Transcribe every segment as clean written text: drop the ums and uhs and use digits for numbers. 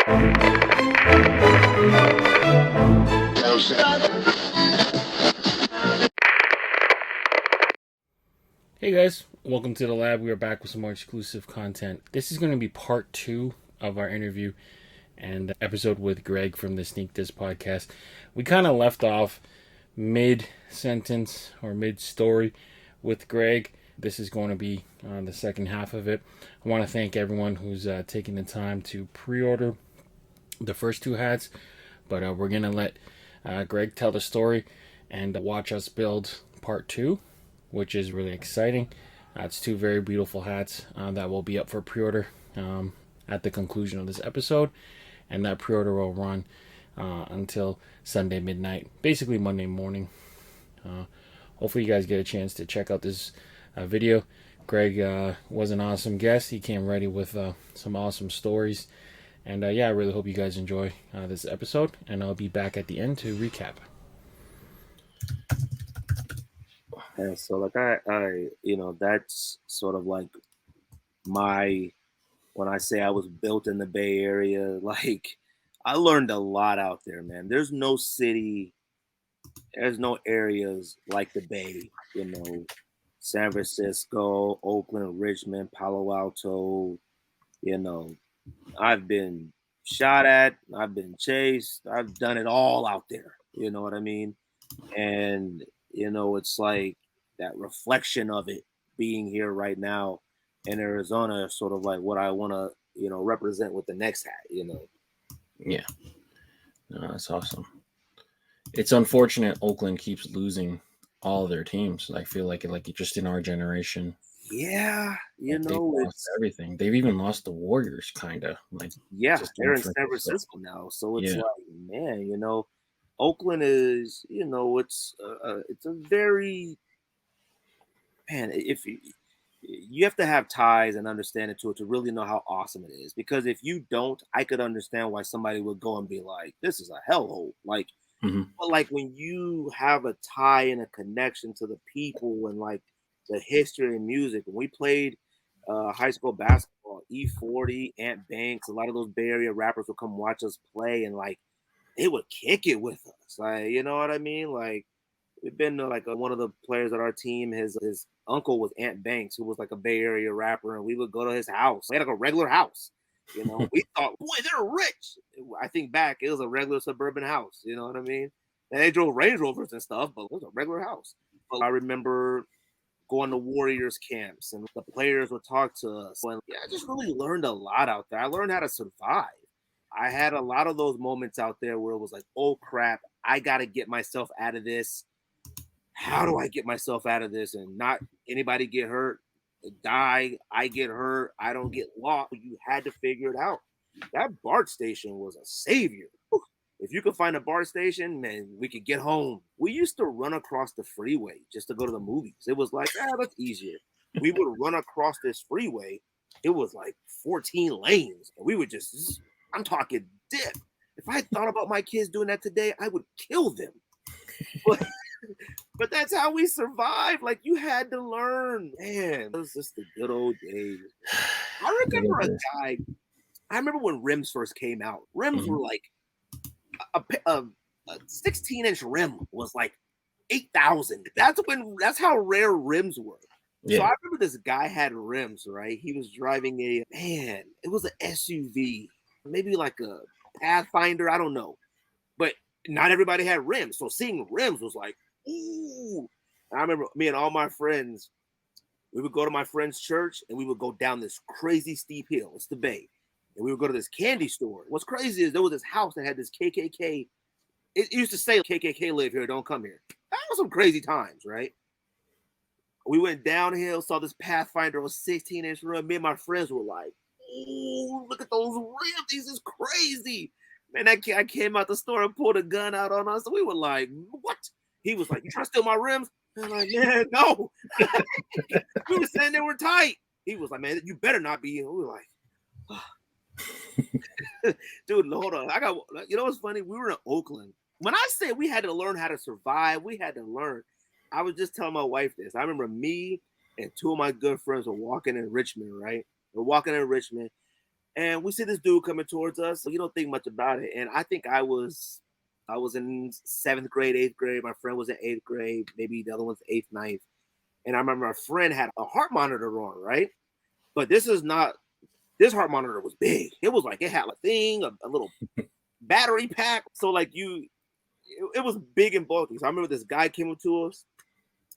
Hey guys, welcome to the lab. We are back with some more exclusive content. This is going to be part 2 of our interview and episode with Greg from the Sneak This podcast. We kind of left off mid-sentence or mid-story with Greg. This is going to be the second half of it. I want to thank everyone who's taking the time to pre-order the first 2 hats, but we're going to let Greg tell the story and watch us build part 2, which is really exciting. It's 2 very beautiful hats that will be up for pre-order at the conclusion of this episode, and that pre-order will run until Sunday midnight, basically Monday morning. Hopefully you guys get a chance to check out this video. Greg was an awesome guest. He came ready with some awesome stories, and I really hope you guys enjoy this episode, and I'll be back at the end to recap. And so like I that's sort of like when I say I was built in the Bay Area, like I learned a lot out there, man. There's no areas like the Bay, San Francisco, Oakland, Richmond, Palo Alto. I've been shot at, I've been chased, I've done it all out there. You know what I mean? And it's like that reflection of it being here right now in Arizona, sort of like what I want to, represent with the next hat, Yeah. No, that's awesome. It's unfortunate Oakland keeps losing all their teams. I feel like just in our generation. Yeah, they've lost everything. They've even lost the Warriors, kind of. They're in San Francisco now, so it's like, man, Oakland is, it's a very, man. If you have to have ties and understand it to really know how awesome it is. Because if you don't, I could understand why somebody would go and be like, "This is a hellhole." Like, but like when you have a tie and a connection to the people and like the history and music. When we played high school basketball, E40, Ant Banks, a lot of those Bay Area rappers would come watch us play, and like they would kick it with us. Like, you know what I mean? Like we've been to like one of the players at our team. His uncle was Ant Banks, who was like a Bay Area rapper, and we would go to his house. He had like a regular house. We thought, boy, they're rich. I think back, it was a regular suburban house. You know what I mean? And they drove Range Rovers and stuff, but it was a regular house. But I remember going to Warriors camps, and the players would talk to us. And I just really learned a lot out there. I learned how to survive. I had a lot of those moments out there where it was like, oh crap, I got to get myself out of this. How do I get myself out of this and not anybody get hurt, die, I get hurt, I don't get lost? You had to figure it out. That BART station was a savior. If you could find a BART station, man, we could get home. We used to run across the freeway just to go to the movies. It was like, that's easier. We would run across this freeway. It was like 14 lanes. And we would just, I'm talking dip. If I thought about my kids doing that today, I would kill them. But that's how we survived. Like, you had to learn. Man, it was just the good old days. I remember a guy, I remember when rims first came out. Rims were like, a 16-inch rim was like 8,000. That's how rare rims were. Yeah. So I remember this guy had rims, right? He was driving it was an SUV, maybe like a Pathfinder, I don't know. But not everybody had rims. So seeing rims was like, ooh. And I remember me and all my friends, we would go to my friend's church and we would go down this crazy steep hill. It's the Bay. And we would go to this candy store. What's crazy is there was this house that had this KKK. It used to say KKK live here, don't come here. That was some crazy times, right? We went downhill, saw this Pathfinder on 16-inch rim. Me and my friends were like, ooh, look at those rims. These is crazy. Man, that guy came out the store and pulled a gun out on us. We were like, what? He was like, you trying to steal my rims? And I'm like, man, no. We were saying they were tight. He was like, man, you better not be. And we were like, oh. Dude, hold on. What's funny? We were in Oakland. When I say we had to learn how to survive, we had to learn. I was just telling my wife this. I remember me and 2 of my good friends were walking in Richmond, right? We're walking in Richmond. And we see this dude coming towards us. So you don't think much about it. And I think I was in 7th grade, 8th grade. My friend was in 8th grade, maybe the other one's 8th, 9th. And I remember my friend had a heart monitor on, right? But this heart monitor was big. It was like it had a thing, a little battery pack. So like it was big and bulky. So I remember this guy came up to us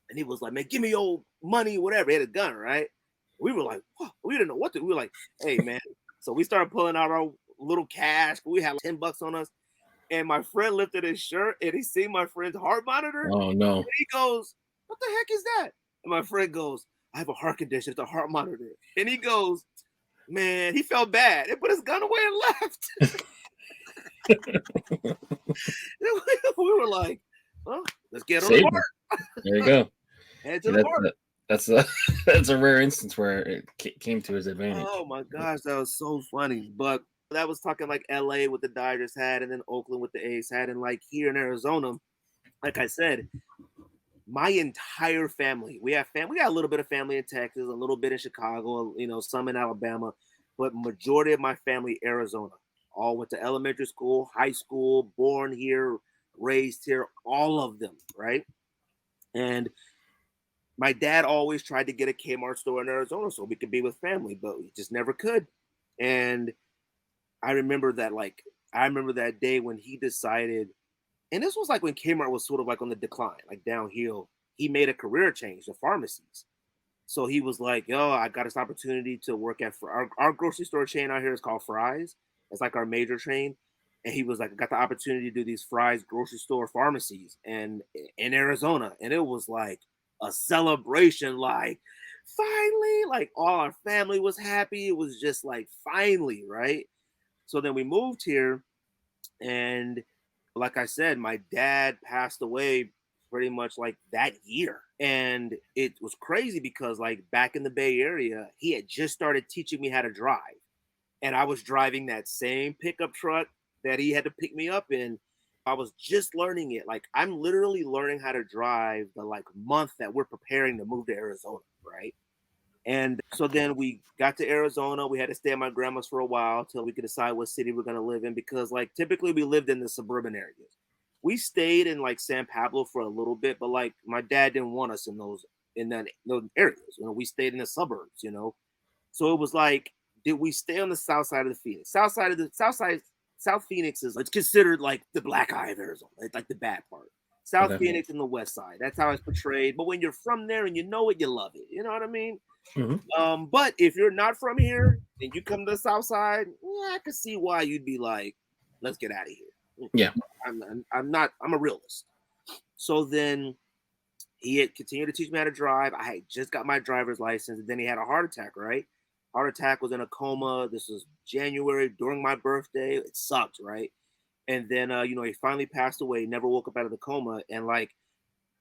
and he was like, man, give me your money, whatever. He had a gun, right? We were like, what? We didn't know what to do. We were like, hey, man. So we started pulling out our little cash. We had like $10 on us. And my friend lifted his shirt and he seen my friend's heart monitor. Oh, no. And he goes, what the heck is that? And my friend goes, I have a heart condition. It's a heart monitor. And he goes, man, he felt bad. He put his gun away and left. We were like, well, let's get on the park. There you go. Head to the park. That's a rare instance where it came to his advantage. Oh my gosh, that was so funny. But that was talking like LA with the Dodgers hat, and then Oakland with the A's hat, and like here in Arizona, like I said, my entire family. We got a little bit of family in Texas, a little bit in Chicago, some in Alabama, but majority of my family Arizona. All went to elementary school, high school, born here, raised here, all of them, right? And my dad always tried to get a Kmart store in Arizona so we could be with family, but we just never could. And I remember that day when he decided, and this was like when Kmart was sort of like on the decline, like downhill. He made a career change to pharmacies. So he was like, yo, I got this opportunity to work at our grocery store chain out here is called Fry's. It's like our major chain. And he was like, I got the opportunity to do these Fry's grocery store pharmacies and in Arizona. And it was like a celebration, like finally, like all our family was happy. It was just like finally, right? So then we moved here. And like I said, my dad passed away pretty much like that year. And it was crazy because like back in the Bay Area, he had just started teaching me how to drive. And I was driving that same pickup truck that he had to pick me up in. I was just learning it. Like I'm literally learning how to drive the like month that we're preparing to move to Arizona, right? And so then we got to Arizona. We had to stay at my grandma's for a while till we could decide what city we're going to live in because like typically we lived in the suburban areas. We stayed in like San Pablo for a little bit, but like my dad didn't want us in those areas. We stayed in the suburbs, So it was like, did we stay on the south side of the Phoenix? South Phoenix is it's considered like the black eye of Arizona. It's like the bad part. South Phoenix and the west side. That's how it's portrayed. But when you're from there and you know it, you love it. You know what I mean? Mm-hmm. But if you're not from here and you come to the south side, I can see why you'd be like, let's get out of here. Yeah. I'm a realist. So then he had continued to teach me how to drive. I had just got my driver's license, and then he had a heart attack, right? Heart attack, was in a coma. This was January during my birthday. It sucked, right? And then, he finally passed away, never woke up out of the coma. And like,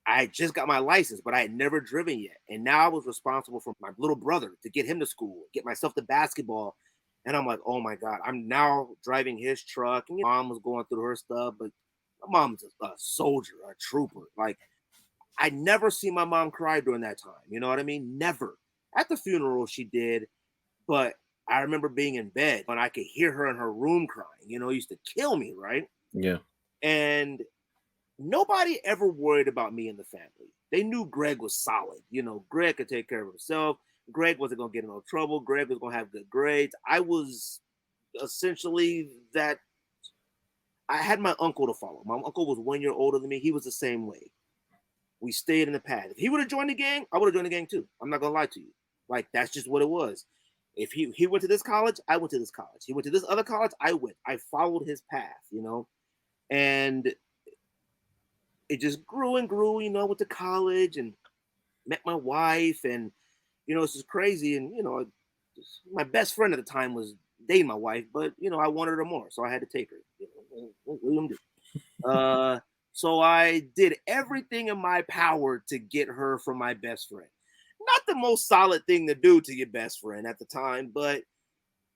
I had just got my license, but I had never driven yet. And now I was responsible for my little brother to get him to school, get myself to basketball. And I'm like, oh my God, I'm now driving his truck. And mom was going through her stuff, but my mom's a soldier, a trooper. Like, I never seen my mom cry during that time. You know what I mean? Never. At the funeral, she did. But I remember being in bed and I could hear her in her room crying. It used to kill me, right? Yeah. And nobody ever worried about me and the family. They knew Greg was solid. Greg could take care of himself. Greg wasn't going to get in no trouble. Greg was going to have good grades. I was essentially that. I had my uncle to follow. My uncle was 1 year older than me. He was the same way. We stayed in the path. If he would have joined the gang, I would have joined the gang too. I'm not going to lie to you. Like, that's just what it was. If he went to this college, I went to this college. He went to this other college, I went. I followed his path, and it just grew and grew, went to college and met my wife, and it's just crazy. And my best friend at the time was dating my wife, but I wanted her more, so I had to take her. What do you do? So I did everything in my power to get her from my best friend. Not the most solid thing to do to your best friend at the time, but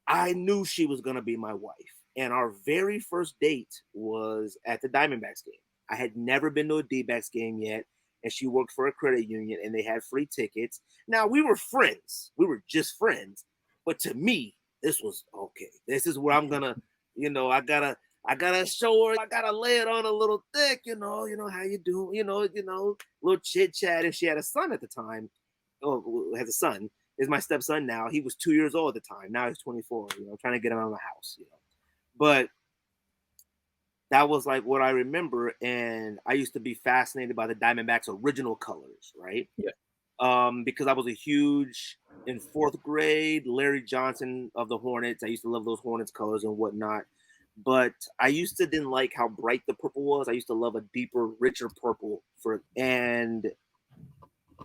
I knew she was going to be my wife. And our very first date was at the Diamondbacks game. I had never been to a D-backs game yet, and she worked for a credit union, and they had free tickets. Now, we were friends. We were just friends. But to me, this was okay. This is where I'm gonna, I gotta show her. I gotta lay it on a little thick. How you do. Little chit chat. And she had a son at the time. Oh, has a son. Is my stepson now. He was 2 years old at the time. Now he's 24. Trying to get him out of the house. But that was like what I remember. And I used to be fascinated by the Diamondbacks' original colors, right? Yeah. Because I was a huge, in fourth grade, Larry Johnson of the Hornets. I used to love those Hornets colors and whatnot. But I used to didn't like how bright the purple was. I used to love a deeper, richer purple and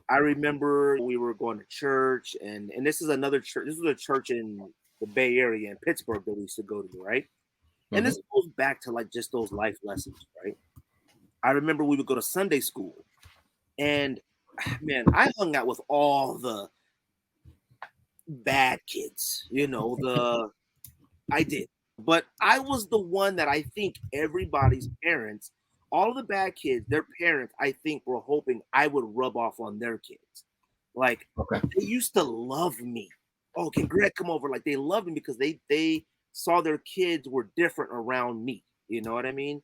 I remember we were going to church, and this is another church. This was a church in the Bay Area in Pittsburgh that we used to go to, right? Mm-hmm. And this goes back to like just those life lessons, right? I remember we would go to Sunday school, and man, I hung out with all the bad kids, I did. But I was the one that I think everybody's parents, all of the bad kids, their parents, I think were hoping I would rub off on their kids. Like, They used to love me. Oh, can Greg come over? Like, they loved me because they saw their kids were different around me. You know what I mean?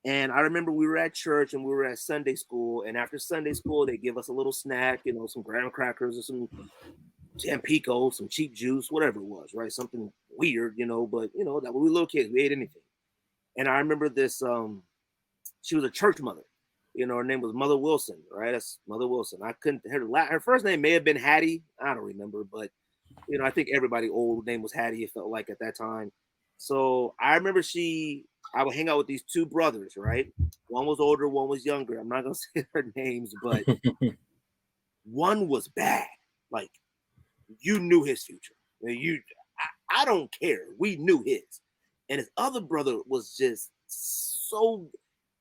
And I remember we were at church and we were at Sunday school. And after Sunday school, they give us a little snack, some graham crackers or some Tampico, some cheap juice, whatever it was, right? Something weird, but that we were little kids, we ate anything. And I remember this, she was a church mother, her name was Mother Wilson, right? That's Mother Wilson. I couldn't, her first name may have been Hattie. I don't remember, but I think everybody old name was Hattie, it felt like at that time. So I remember I would hang out with these two brothers, right? One was older, one was younger. I'm not going to say their names, but one was bad. Like, you knew his future. I don't care. We knew his. And his other brother was just so,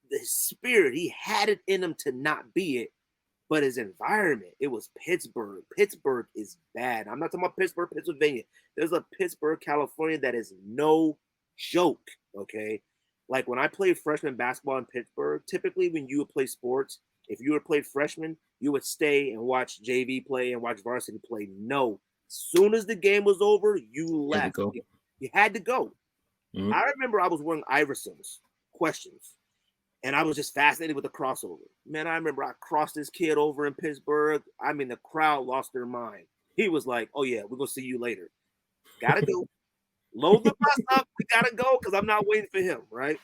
the spirit, he had it in him to not be it. But his environment, it was Pittsburgh. Pittsburgh is bad. I'm not talking about Pittsburgh, Pennsylvania. There's a Pittsburgh, California that is no joke, okay? Like when I played freshman basketball in Pittsburgh, typically when you would play sports, if you would play freshman, you would stay and watch JV play and watch varsity play. No. As soon as the game was over, you left. You had to go. Mm-hmm. I remember I was wearing Iverson's questions, and I was just fascinated with the crossover. Man, I remember I crossed this kid over in Pittsburgh. I mean, the crowd lost their mind. He was like, oh, yeah, we're going to see you later. Gotta go. Load the bus up. We got to go because I'm not waiting for him, right?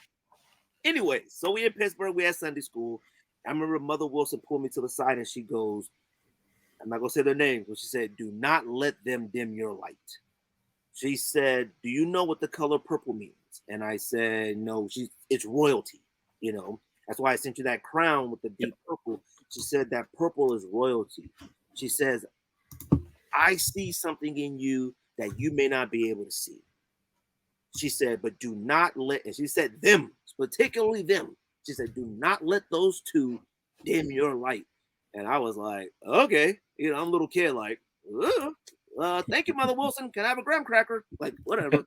Anyway, so we in Pittsburgh. We had Sunday school. I remember Mother Wilson pulled me to the side, and she goes, I'm not going to say their names, but she said, do not let them dim your light. She said, do you know what the color purple means? And I said, no, it's royalty. That's why I sent you that crown with the deep purple. She said that purple is royalty. She says, I see something in you that you may not be able to see. She said, but do not let, and she said them, particularly them. She said, do not let those two dim your light. And I was like, okay. I'm a little kid like, thank you, Mother Wilson. Can I have a graham cracker? Like, whatever.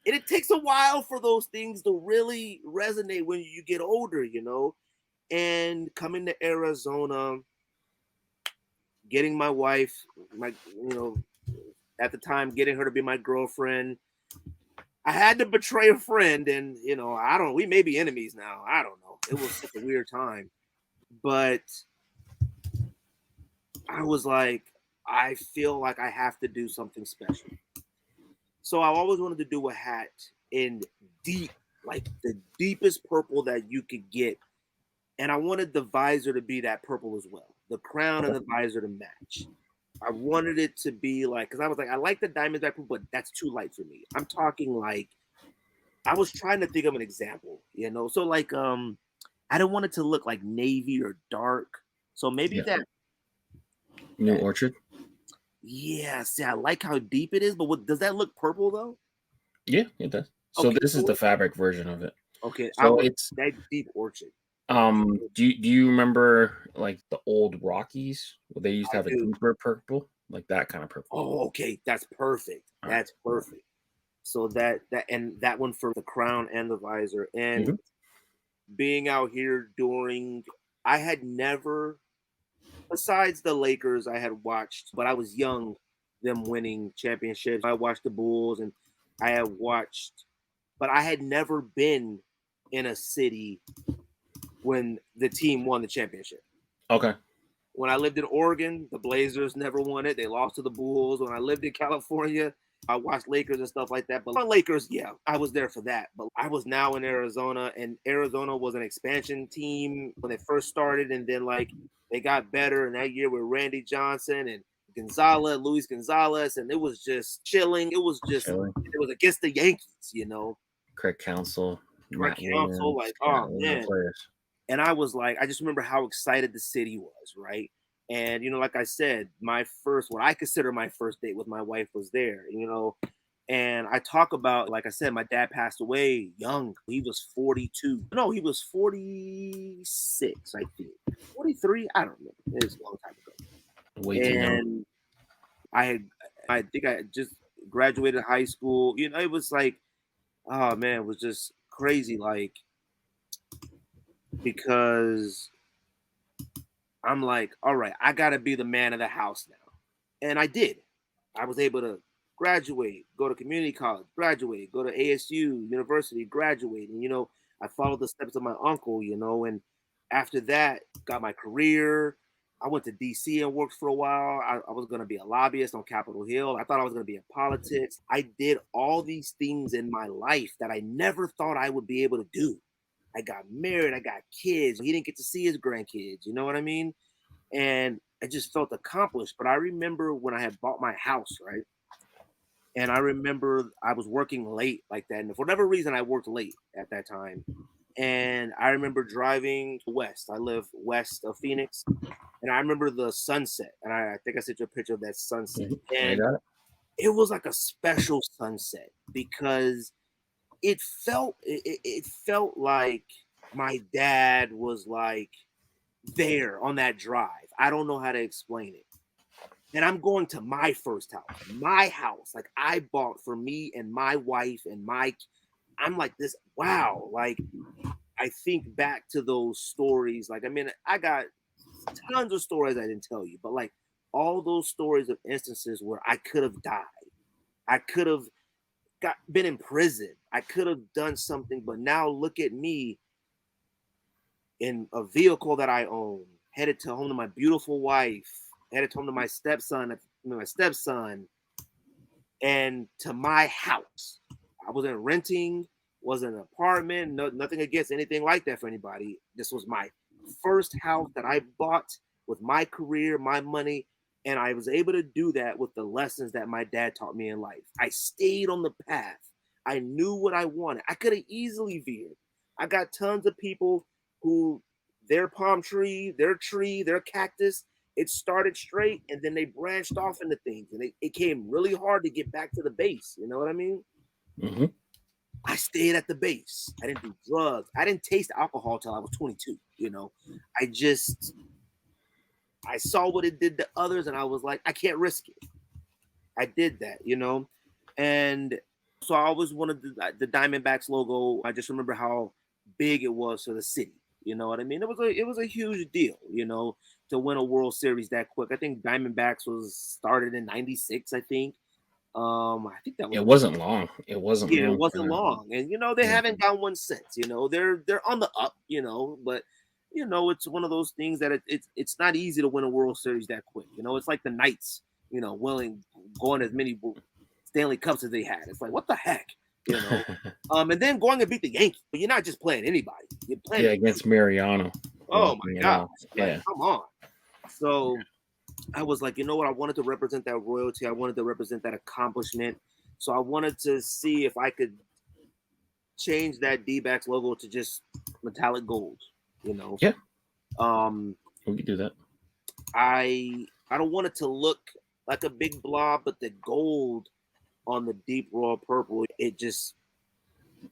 And it takes a while for those things to really resonate when you get older, And coming to Arizona, getting my wife, at the time, getting her to be my girlfriend. I had to betray a friend, and we may be enemies now. I don't know. It was such a weird time. But I was like, I feel like I have to do something special. So I always wanted to do a hat in deep, like the deepest purple that you could get. And I wanted the visor to be that purple as well. The crown and the visor to match. I wanted it to be like, because I was like, I like the Diamondback purple, but that's too light for me. I'm talking like, I was trying to think of an example, So like, I don't want it to look like navy or dark. So maybe that. New Orchard. Yeah, see, I like how deep it is, but does that look purple though? Yeah, it does. So okay, this is the fabric version of it. Okay, so it's that deep orchard. Do you remember like the old Rockies where they used to have a deeper purple, like that kind of purple? Oh, okay, that's perfect. That's perfect. So that one for the crown and the visor, and being out here I had never. Besides the Lakers, I had watched, but I was young them winning championships. I watched the Bulls, and I have watched, but I had never been in a city when the team won the championship. Okay. When I lived in Oregon, the Blazers never won it. They lost to the Bulls. When I lived in California, I watched Lakers and stuff like that. But my Lakers, yeah, I was there for that. But I was now in Arizona, and Arizona was an expansion team when they first started. And then, like, they got better. And that year with Randy Johnson and Luis Gonzalez, and it was just chilling. It was against the Yankees, you know. Craig Counsell, like, oh, man. And I was like, I just remember how excited the city was, right? And, you know, like I said, what I consider my first date with my wife was there, you know. And I talk about, like I said, my dad passed away young. He was 42. No, he was 46, I think. 43? I don't remember. It was a long time ago. Way too young. I think I just graduated high school. You know, it was like, oh, man, it was just crazy. Like, because I'm like, all right, I got to be the man of the house now. And I did. I was able to graduate, go to community college, graduate, go to ASU, university, graduate. And, you know, I followed the steps of my uncle, you know, and after that, got my career. I went to DC and worked for a while. I was going to be a lobbyist on Capitol Hill. I thought I was going to be in politics. I did all these things in my life that I never thought I would be able to do. I got married, I got kids. He didn't get to see his grandkids, you know what I mean? And I just felt accomplished. But I remember when I had bought my house, right? And I remember I was working late like that. And for whatever reason, I worked late at that time. And I remember driving west. I live west of Phoenix. And I remember the sunset. And I think I sent you a picture of that sunset. And it was like a special sunset because it felt like my dad was like there on that drive. I don't know how to explain it. And I'm going to my first house, my house, like I bought for me and my wife and I'm like this, wow. Like I think back to those stories. Like, I mean, I got tons of stories I didn't tell you, but like all those stories of instances where I could have died. I could have been in prison. I could have done something, but now look at me in a vehicle that I own, headed to home to my beautiful wife, headed home to my stepson, and to my house. I wasn't renting, wasn't an apartment, nothing against anything like that for anybody. This was my first house that I bought with my career, my money. And I was able to do that with the lessons that my dad taught me in life. I stayed on the path. I knew what I wanted. I could have easily veered. I got tons of people who their palm tree, their cactus, it started straight and then they branched off into things. And it came really hard to get back to the base. You know what I mean? Mm-hmm. I stayed at the base. I didn't do drugs. I didn't taste alcohol till I was 22. You know, I saw what it did to others and I was like, I can't risk it. I did that, you know? And so I always wanted the Diamondbacks logo. I just remember how big it was for the city. You know what I mean? It was a huge deal, you know, to win a World Series that quick. I think Diamondbacks was started in '96, I think. I think that was it wasn't long. It wasn't long. And you know, they haven't got one since, you know, they're on the up, you know, but you know, it's one of those things that it's not easy to win a World Series that quick. You know, it's like the Knights, you know, going as many Stanley Cups as they had. It's like, what the heck? You know? And then going and beat the Yankees. But you're not just playing anybody. You're playing against Mariano. Oh my God. Yeah. Like, come on. So I was like, you know what? I wanted to represent that royalty. I wanted to represent that accomplishment. So I wanted to see if I could change that D-backs logo to just metallic gold. You know, yeah. We could do that. I don't want it to look like a big blob, but the gold on the deep royal purple, it just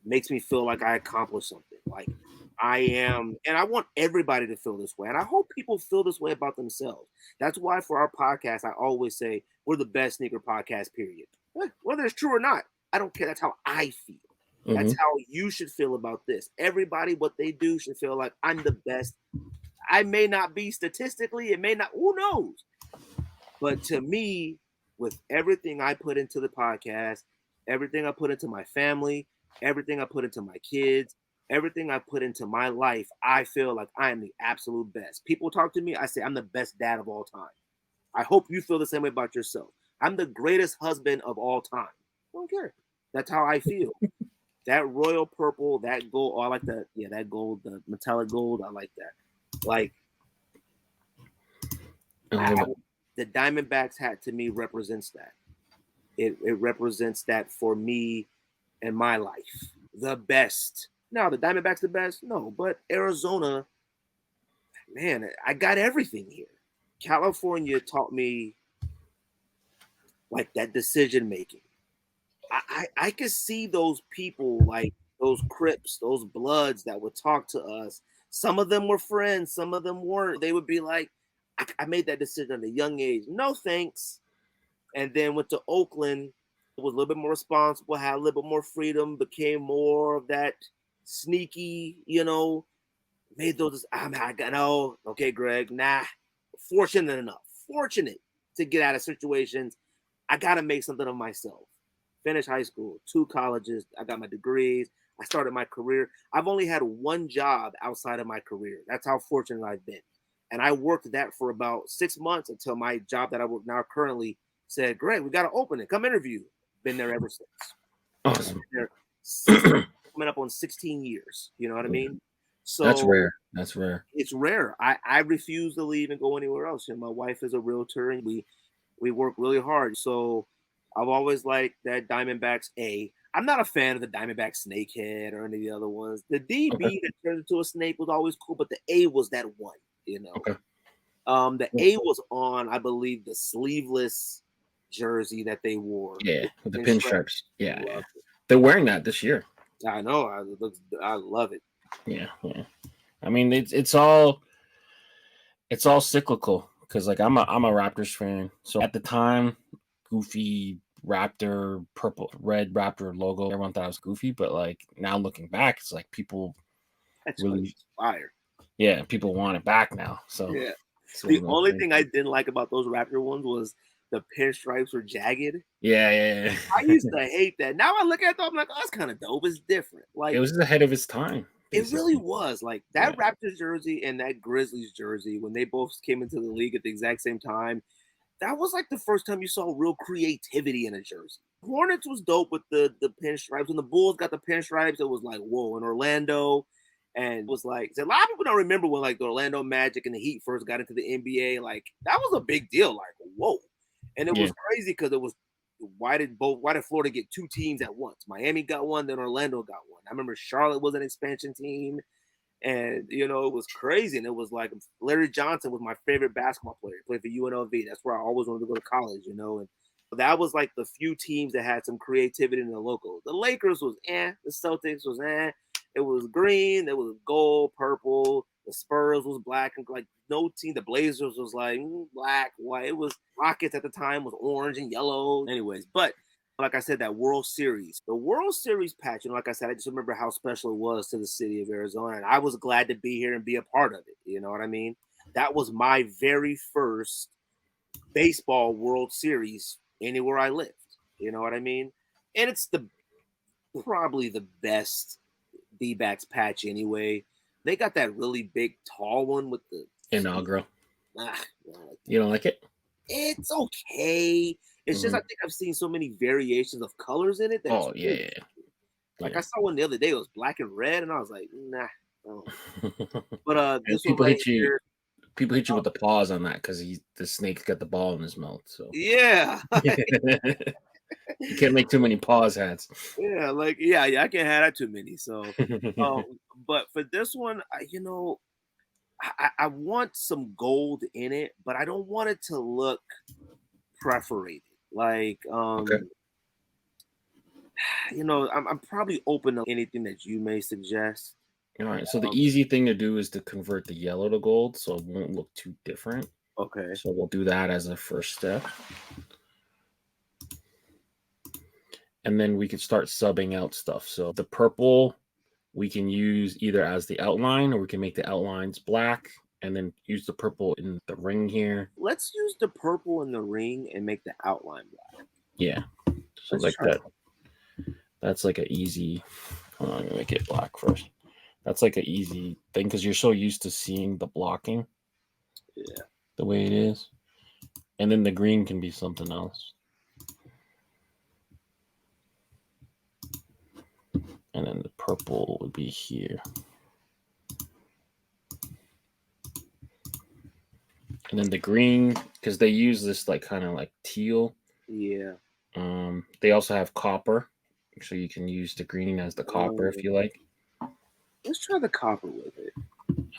makes me feel like I accomplished something. Like I am, and I want everybody to feel this way. And I hope people feel this way about themselves. That's why for our podcast, I always say we're the best sneaker podcast, period. Whether it's true or not, I don't care. That's how I feel. Mm-hmm. That's how you should feel about this. Everybody, what they do should feel like I'm the best. I may not be statistically, it may not, who knows? But to me, with everything I put into the podcast, everything I put into my family, everything I put into my kids, everything I put into my life, I feel like I am the absolute best. People talk to me, I say I'm the best dad of all time. I hope you feel the same way about yourself. I'm the greatest husband of all time. I don't care. That's how I feel. That royal purple, that gold, I like that. Yeah, that gold, the metallic gold, I like that. Like, the Diamondbacks hat to me represents that. It represents that for me and my life. The best. Now, the Diamondbacks the best? No, but Arizona, man, I got everything here. California taught me like that decision making. I could see those people, like those Crips, those Bloods that would talk to us. Some of them were friends, some of them weren't. They would be like, I made that decision at a young age. No thanks. And then went to Oakland, was a little bit more responsible, had a little bit more freedom, became more of that sneaky, made those. I got, no, okay, Greg, nah. Fortunate to get out of situations. I got to make something of myself. Finished high school, 2 colleges. I got my degrees. I started my career. I've only had one job outside of my career. That's how fortunate I've been. And I worked that for about 6 months until my job that I work now currently said, Greg, we got to open it. Come interview. Been there ever since. Awesome. Coming up on 16 years. You know what I mean? So that's rare. That's rare. It's rare. I refuse to leave and go anywhere else. My wife is a realtor and we work really hard. So I've always liked that Diamondbacks A. I'm not a fan of the Diamondback Snakehead or any of the other ones. The DB that turned into a snake was always cool, but the A was that one, Okay. The A was on, I believe, the sleeveless jersey that they wore. Yeah, with the pinstripes. Yeah. They're wearing that this year. I know. I love it. Yeah. I mean, it's all cyclical because like I'm a Raptors fan. So at the time, goofy Raptor, red Raptor logo, everyone thought it was goofy, but like now looking back, it's like people that's really fire. Yeah, people want it back now. So yeah. The only thing I didn't like about those Raptor ones was the pinstripes were jagged. Yeah. I used to hate that. Now I look at them, I'm like, oh, that's kind of dope. It's different. Like it was ahead of its time. Basically. It really was. Like that Raptors jersey and that Grizzlies jersey, when they both came into the league at the exact same time, that was like the first time you saw real creativity in a jersey. Hornets was dope with the pinstripes. When the Bulls got the pinstripes, it was like, whoa. In Orlando, and it was like, a lot of people don't remember when like the Orlando Magic and the Heat first got into the NBA. Like that was a big deal. Like, whoa. And it was crazy because it was, why did Florida get 2 teams at once? Miami got one, then Orlando got one. I remember Charlotte was an expansion team, and it was crazy. And it was like Larry Johnson was my favorite basketball player. He played for UNLV. That's where I always wanted to go to college. And that was like the few teams that had some creativity in the local. The Lakers was the Celtics was It was green. It was gold, purple. The Spurs was black and like no team. The Blazers was like black, white. It was Rockets at the time was orange and yellow. Anyways, but like I said, that World Series, the World Series patch, like I said, I just remember how special it was to the city of Arizona. And I was glad to be here and be a part of it. You know what I mean? That was my very first baseball World Series anywhere I lived. You know what I mean? And it's probably the best D-backs patch anyway. They got that really big, tall one with the inaugural. You don't like it? It's okay. It's just I think I've seen so many variations of colors in it. Like I saw one the other day. It was black and red, and I was like, nah. Oh. But this people hit you. People hit you with the paws on that because the snake's got the ball in his mouth. So yeah. You can't make too many paws hats. Yeah, I can't have that too many. So, but for this one, I want some gold in it, but I don't want it to look perforated. Like, I'm probably open to anything that you may suggest. All right. So the easy thing to do is to convert the yellow to gold, so it won't look too different. Okay. So we'll do that as a first step. And then we could start subbing out stuff. So the purple we can use either as the outline or we can make the outlines black and then use the purple in the ring here. Let's use the purple in the ring and make the outline black. Yeah. So Let's like try that. That's like an easy. Hold on, I'm gonna make it black first. That's like an easy thing because you're so used to seeing the blocking. Yeah. The way it is. And then the green can be something else. And then the purple would be here. And then the green, because they use this like kind of like teal. Yeah. They also have copper. So you can use the green as the copper if you like. Let's try the copper with it.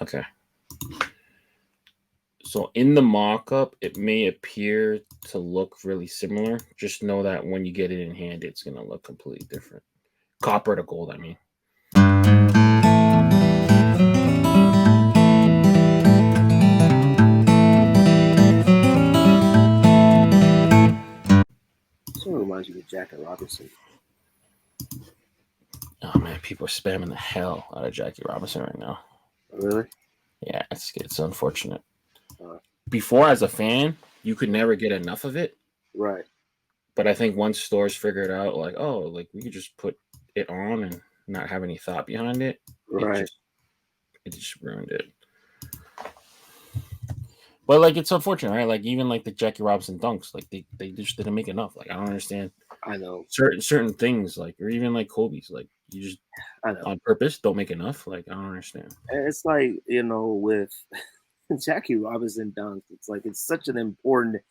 Okay. So in the mock-up, it may appear to look really similar. Just know that when you get it in hand, it's going to look completely different. Copper to gold, I mean. Sort of reminds you of Jackie Robinson. Oh man, people are spamming the hell out of Jackie Robinson right now. Really? Yeah, it's unfortunate. Before, as a fan, you could never get enough of it. Right. But I think once stores figured out, like, oh, like we could just put it on and not have any thought behind it. Right. It just ruined it. But like, it's unfortunate, right? Like even like the Jackie Robinson dunks, like they just didn't make enough. Like I don't understand. I know certain things, like, or even like Kobe's, like you just on purpose don't make enough. Like I don't understand. It's like, you know, with Jackie Robinson dunks, it's like it's such an important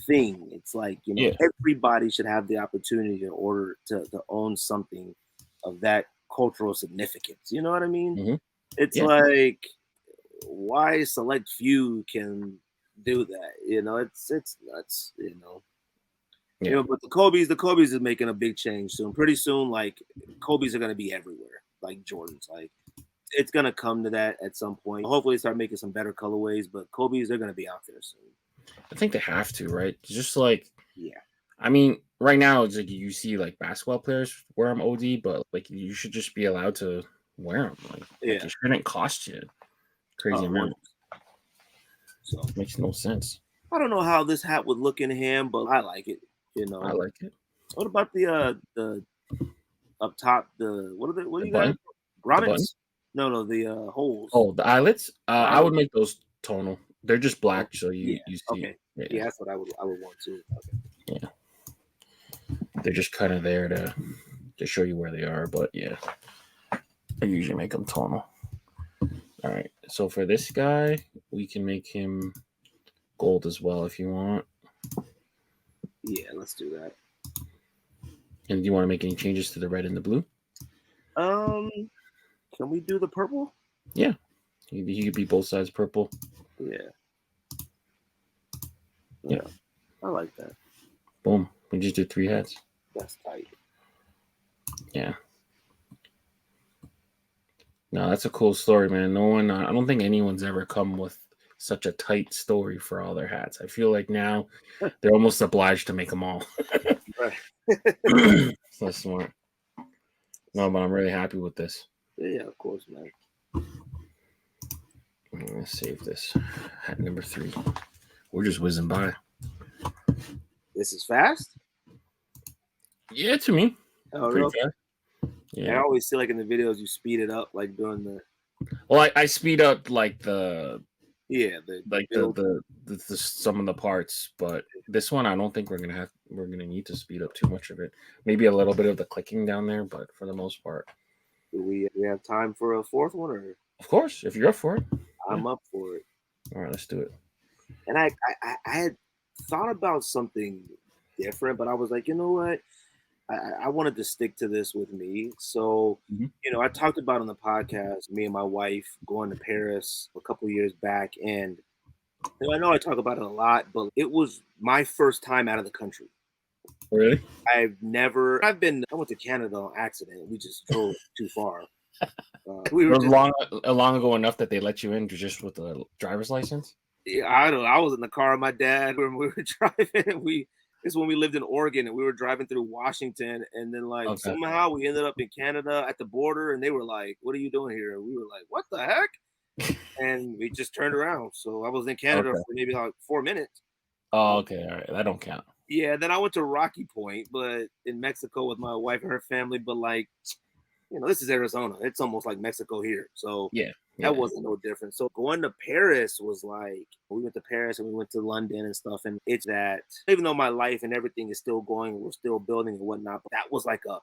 thing. It's like, you know, everybody should have the opportunity to own something of that cultural significance. You know what I mean? Mm-hmm. It's like, why select few can do that? You know, it's nuts. You know. Yeah. You know, but the Kobe's is making a big change soon. Pretty soon, like Kobe's are gonna be everywhere, like Jordans. Like it's gonna come to that at some point. Hopefully, start making some better colorways, but Kobe's they're gonna be out there soon. I think they have to, right? Just like, I mean, right now it's like you see like basketball players wear them OD, but like you should just be allowed to wear them. Like it shouldn't cost you crazy amount. So it makes no sense. I don't know how this hat would look in hand, but I like it. You know, I like it. What about the up top? What do you got? Grommets? No, the holes. Oh, the eyelets. I would make those tonal. They're just black, so you see. Okay. Yeah, that's what I would want too. Okay. Yeah. They're just kind of there to show you where they are, but yeah, I usually make them tonal. All right. So for this guy, we can make him gold as well if you want. Yeah, let's do that. And do you want to make any changes to the red and the blue? Can we do the purple? Yeah. You could be both sides purple. Yeah. I like that. Boom. We just did 3 hats. That's tight. Yeah. No, that's a cool story, man. No one, I don't think anyone's ever come with such a tight story for all their hats. I feel like now they're almost obliged to make them all. Right. So smart. No, but I'm really happy with this. Yeah, of course, man. I'm gonna save this. Hat number 3. We're just whizzing by. This is fast? Yeah, to me. Oh, pretty really? fast. Yeah. I always see like in the videos you speed it up, like during the. Well, I speed up like the. Yeah, the some of the parts, but this one I don't think we're gonna need to speed up too much of it. Maybe a little bit of the clicking down there, but for the most part. Do we have time for a fourth one, or? Of course, if you're up for it. I'm up for it. All right, let's do it. And I had thought about something different, but I was like, you know what? I wanted to stick to this with me. So, you know, I talked about on the podcast, me and my wife going to Paris a couple of years back. And you know, I know I talk about it a lot, but it was my first time out of the country. Really? I went to Canada on accident. We just drove too far. It was long ago enough that they let you in just with a driver's license? Yeah, I was in the car with my dad when we were driving. This is when we lived in Oregon and we were driving through Washington, and then somehow we ended up in Canada at the border, and they were like, "What are you doing here?" And we were like, "What the heck?" and we just turned around. So I was in Canada for maybe like 4 minutes. Oh, okay, all right, that don't count. Yeah, then I went to Rocky Point, but in Mexico with my wife and her family. But like, this is Arizona. It's almost like Mexico here. So Yeah, that yeah. wasn't no different. So going to Paris was like, we went to Paris and we went to London and stuff. And it's that, even though my life and everything is still going, we're still building and whatnot, but that was like a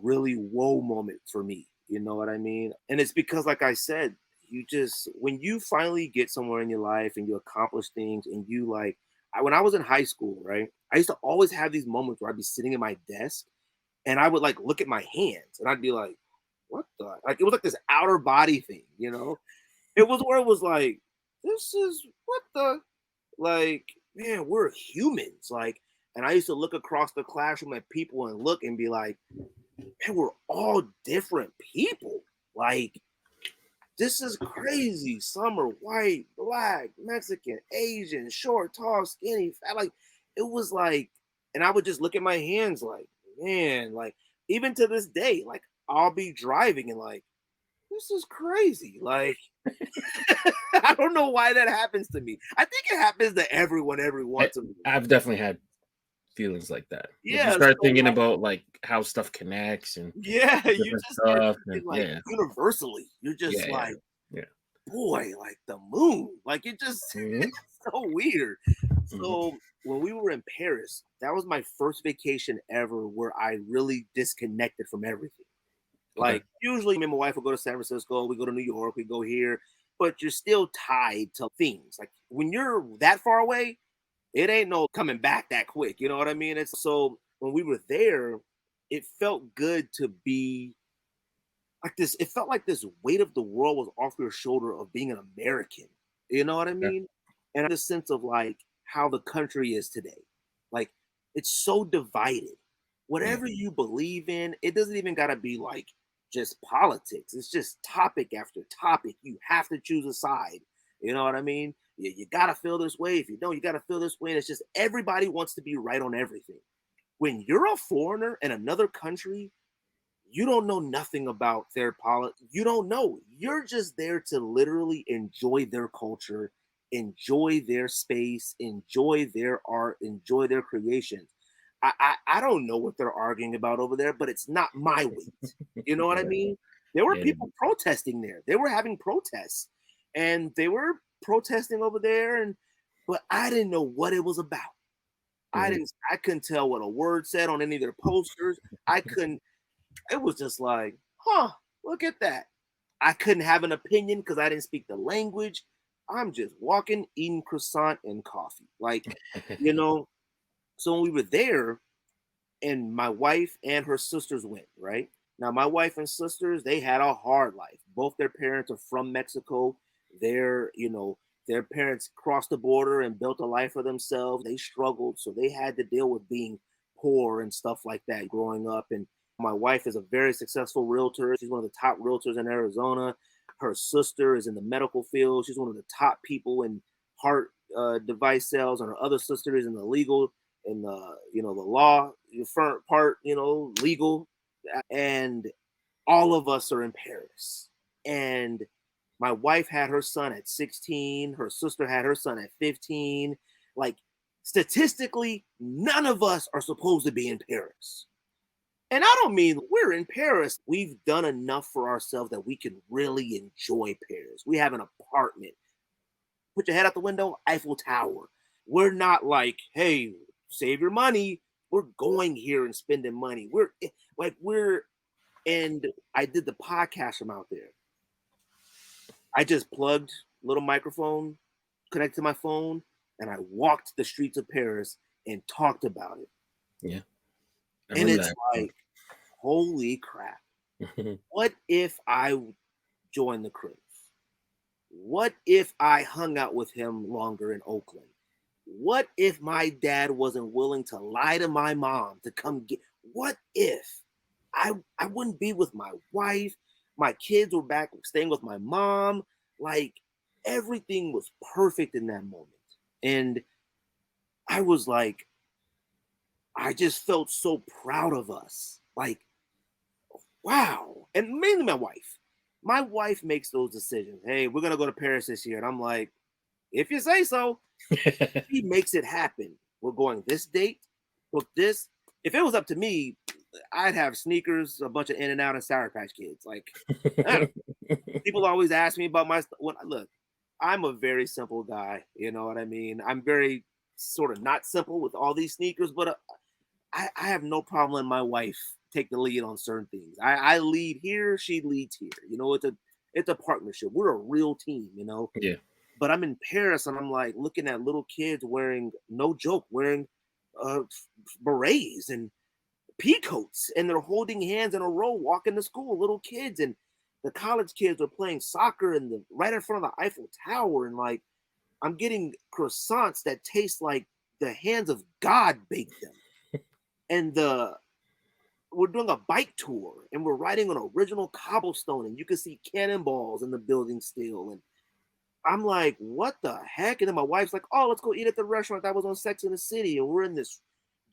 really whoa moment for me. You know what I mean? And it's because, like I said, when you finally get somewhere in your life and you accomplish things and you like, when I was in high school, right, I used to always have these moments where I'd be sitting at my desk and I would like look at my hands and I'd be like, what the, like, it was like this outer body thing, it was where it was like, this is what the, like, man, we're humans. Like, and I used to look across the classroom at people and look and be like, man, we're all different people. Like, this is crazy. Some are white, black, Mexican, Asian, short, tall, skinny, fat. Like, it was like, and I would just look at my hands like, man, like, even to this day, like, I'll be driving and like, this is crazy. Like, I don't know why that happens to me. I think it happens to everyone every once in a while. I've definitely had feelings like that. Yeah, like you start thinking about like how stuff connects and yeah, you just start thinking like yeah, universally. You're just like, yeah. boy, like the moon. Like it just Mm-hmm. it's so weird. So when we were in Paris, that was my first vacation ever where I really disconnected from everything. Like usually me and my wife will go to San Francisco, we go to New York, we go here, but you're still tied to things. Like when you're that far away, it ain't no coming back that quick. You know what I mean? It's so when we were there, it felt good to be like this. It felt like this weight of the world was off your shoulder of being an American. You know what I mean? And the sense of like how the country is today. Like it's so divided. Whatever you believe in, it doesn't even gotta be like just politics. It's just topic after topic. You have to choose a side. You know what I mean? You gotta feel this way. If you don't, you gotta feel this way. And it's just everybody wants to be right on everything. When you're a foreigner in another country, you don't know nothing about their politics. You don't know. You're just there to literally enjoy their culture, enjoy their space, enjoy their art, enjoy their creations. I don't know what they're arguing about over there, but it's not my weight. You know what I mean? There were people protesting there. They were having protests, and they were protesting over there, but I didn't know what it was about. I couldn't tell what a word said on any of their posters. I couldn't. It was just like, huh, look at that. I couldn't have an opinion because I didn't speak the language. I'm just walking, eating croissant and coffee. Like, you know, so when we were there, and my wife and her sisters went, right? Now, my wife and sisters, they had a hard life. Both their parents are from Mexico. Their parents crossed the border and built a life for themselves. They struggled, so they had to deal with being poor and stuff like that growing up. And my wife is a very successful realtor. She's one of the top realtors in Arizona. Her sister is in the medical field. She's one of the top people in heart device sales, and her other sister is in the legal in the law part, legal, and all of us are in Paris. And my wife had her son at 16, her sister had her son at 15. Like statistically, none of us are supposed to be in Paris. And I don't mean we're in Paris. We've done enough for ourselves that we can really enjoy Paris. We have an apartment. Put your head out the window, Eiffel Tower. We're not like, hey, save your money. We're going here and spending money. And I did the podcast from out there. I just plugged a little microphone, connected to my phone, and I walked the streets of Paris and talked about it. Yeah. And it's like, holy crap. What if I joined the cruise? What if I hung out with him longer in Oakland? What if my dad wasn't willing to lie to my mom to come get? What if I wouldn't be with my wife? My kids were back staying with my mom. Like everything was perfect in that moment. And I was like, I just felt so proud of us. Like, wow. And mainly my wife. My wife makes those decisions. Hey, we're gonna go to Paris this year, and I'm like, if you say so. She makes it happen. We're going this date, book this. If it was up to me, I'd have sneakers, a bunch of In and Out, and Sour Patch Kids. Like, people always ask me about my look. I'm a very simple guy. You know what I mean? I'm very sort of not simple with all these sneakers, but I have no problem letting my wife take the lead on certain things. I lead here, she leads here. You know, it's a partnership. We're a real team. You know. Yeah. But I'm in Paris and I'm like looking at little kids wearing, no joke, wearing berets and peacoats, and they're holding hands in a row walking to school, little kids. And the college kids are playing soccer right in front of the Eiffel Tower. And like, I'm getting croissants that taste like the hands of God baked them. And we're doing a bike tour and we're riding on original cobblestone, and you can see cannonballs in the building still. And I'm like, what the heck? And then my wife's like, oh, let's go eat at the restaurant that was on Sex and the City. And we're in this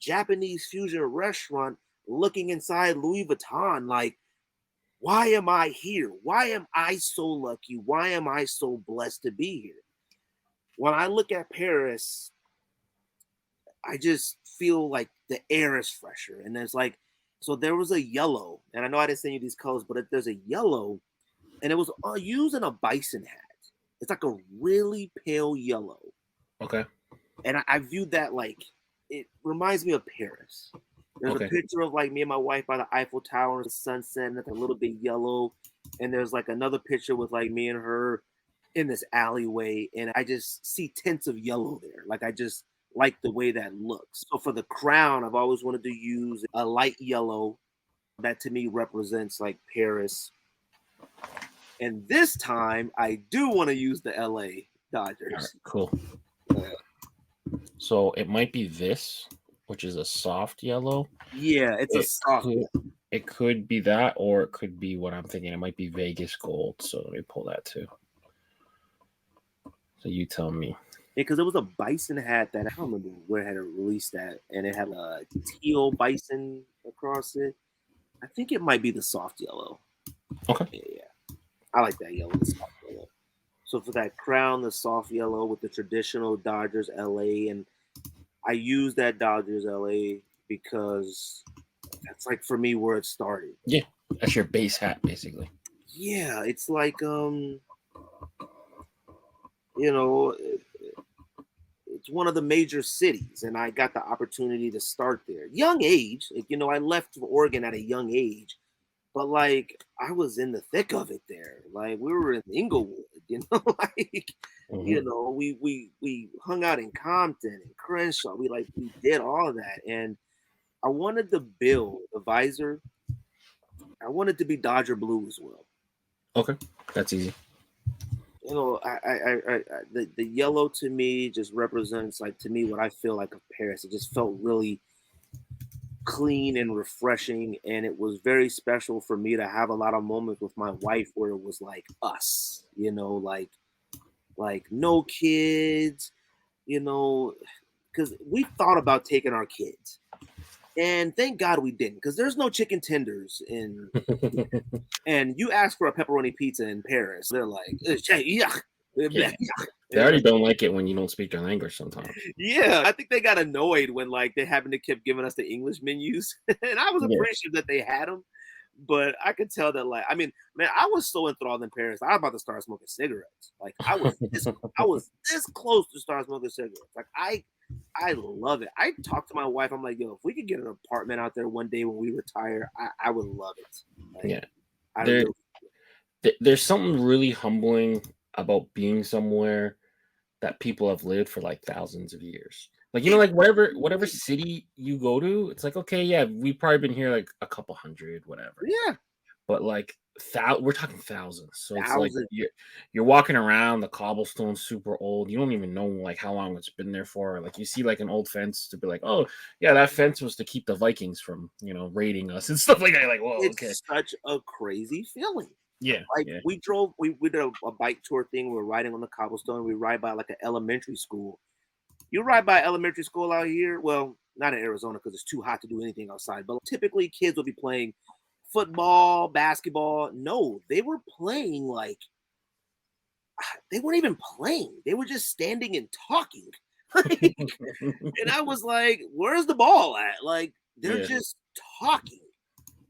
Japanese fusion restaurant looking inside Louis Vuitton. Like, why am I here? Why am I so lucky? Why am I so blessed to be here? When I look at Paris, I just feel like the air is fresher. And there's like, so there was a yellow, and I know I didn't send you these colors, but there's a yellow, and it was used in a bison hat. It's like a really pale yellow. Okay. And I viewed that like, it reminds me of Paris. There's a picture of like me and my wife by the Eiffel Tower and the sunset, and it's a little bit yellow. And there's like another picture with like me and her in this alleyway. And I just see tints of yellow there. Like, I just like the way that looks. So for the crown, I've always wanted to use a light yellow that to me represents like Paris. And this time, I do want to use the LA Dodgers. Right, cool. So it might be this, which is a soft yellow. Yeah, it's a soft yellow. It could be that, or it could be what I'm thinking. It might be Vegas gold. So let me pull that too. So you tell me. Yeah, because it was a bison hat that I don't remember where it had released that, and it had a teal bison across it. I think it might be the soft yellow. Okay. Yeah. I like that yellow, the soft yellow. So for that crown, the soft yellow with the traditional Dodgers LA, and I use that Dodgers LA because that's like for me where it started. Yeah, that's your base hat, basically. Yeah, it's like you know, it's one of the major cities, and I got the opportunity to start there. Young age, you know, I left Oregon at a young age. But like, I was in the thick of it there. Like, we were in Inglewood, you know, like, you know, we hung out in Compton and Crenshaw. We did all of that. And I wanted to build a visor. I wanted to be Dodger blue as well. Okay, that's easy. You know, the yellow to me just represents, like, to me, what I feel like of Paris. It just felt really clean and refreshing, and it was very special for me to have a lot of moments with my wife where it was like us, you know, like no kids, you know, because we thought about taking our kids, and thank God we didn't, because there's no chicken tenders in and you ask for a pepperoni pizza in Paris, they're like, yuck. Yeah. They already don't like it when you don't speak their language sometimes. Yeah, I think they got annoyed when like they happened to keep giving us the English menus, and I was appreciative that they had them, but I could tell that, like, I mean, man, I was so enthralled in Paris, I was about to start smoking cigarettes. Like, I was this close to start smoking cigarettes. Like, I love it. I talked to my wife. I'm like, yo, if we could get an apartment out there one day when we retire, I would love it. Like, yeah, there's something really humbling about being somewhere that people have lived for like thousands of years. Like, you know, like whatever city you go to, it's like, okay, yeah, we've probably been here like a couple hundred, whatever. Yeah. But like we're talking thousands. So it's like you're walking around, the cobblestone's super old. You don't even know like how long it's been there for. Like, you see like an old fence to be like, oh yeah, that fence was to keep the Vikings from, you know, raiding us and stuff like that. Like, whoa, it's such a crazy feeling. Yeah. Like, we did a bike tour thing. We were riding on the cobblestone. We ride by like an elementary school. You ride by elementary school out here, well, not in Arizona because it's too hot to do anything outside, but typically kids will be playing football, basketball. No, they were playing like they weren't even playing. They were just standing and talking. And I was like, where's the ball at? Like, they're just talking.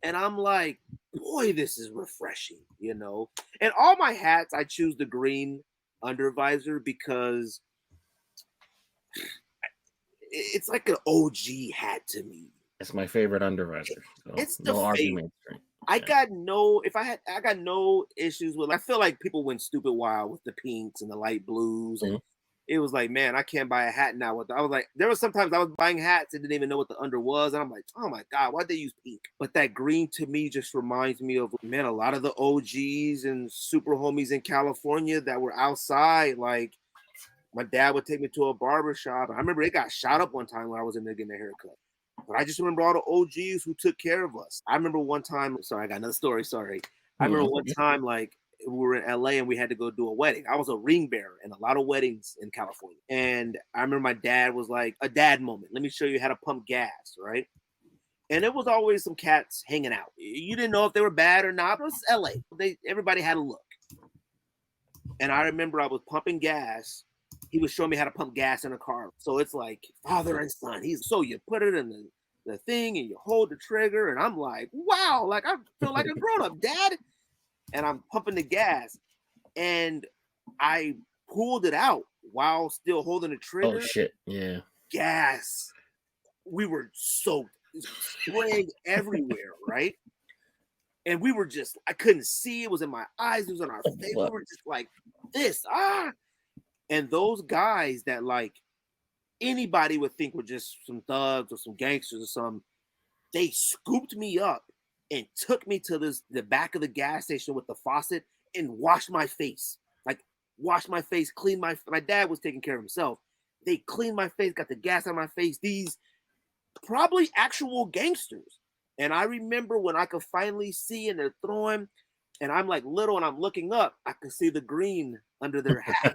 And I'm like, boy, this is refreshing, you know? And all my hats, I choose the green under visor because it's like an OG hat to me. It's my favorite under visor. So It's the no argument. I got no issues with. I feel like people went stupid wild with the pinks and the light blues, and it was like, man, I can't buy a hat now. I was like, there was sometimes I was buying hats and didn't even know what the under was, and I'm like, oh my god, why'd they use pink? But that green to me just reminds me of, man, a lot of the OGs and super homies in California that were outside. Like, my dad would take me to a barber shop, and I remember it got shot up one time when I was in there getting a haircut. But I just remember all the OGs who took care of us. I remember one time, sorry, I got another story, sorry. I remember one time, like, we were in LA and we had to go do a wedding. I was a ring bearer in a lot of weddings in California. And I remember my dad was like, a dad moment. Let me show you how to pump gas, right? And there was always some cats hanging out. You didn't know if they were bad or not. It was LA. Everybody had a look. And I remember I was pumping gas. He was showing me how to pump gas in a car. So it's like father and son. So you put it in the thing and you hold the trigger. And I'm like, wow, like I feel like a grown-up, Dad. And I'm pumping the gas. And I pulled it out while still holding the trigger. Oh, shit. Yeah. Gas. We were soaked. Spraying everywhere, right? And we were just, I couldn't see. It was in my eyes. It was on our face. We were just like this. And those guys that, like, anybody would think were just some thugs or some gangsters or something, they scooped me up and took me to the back of the gas station with the faucet and washed my face. Like, washed my face, cleaned my dad was taking care of himself. They cleaned my face, got the gas on my face. These probably actual gangsters. And I remember when I could finally see and they're throwing, and I'm like little and I'm looking up, I can see the green under their hat.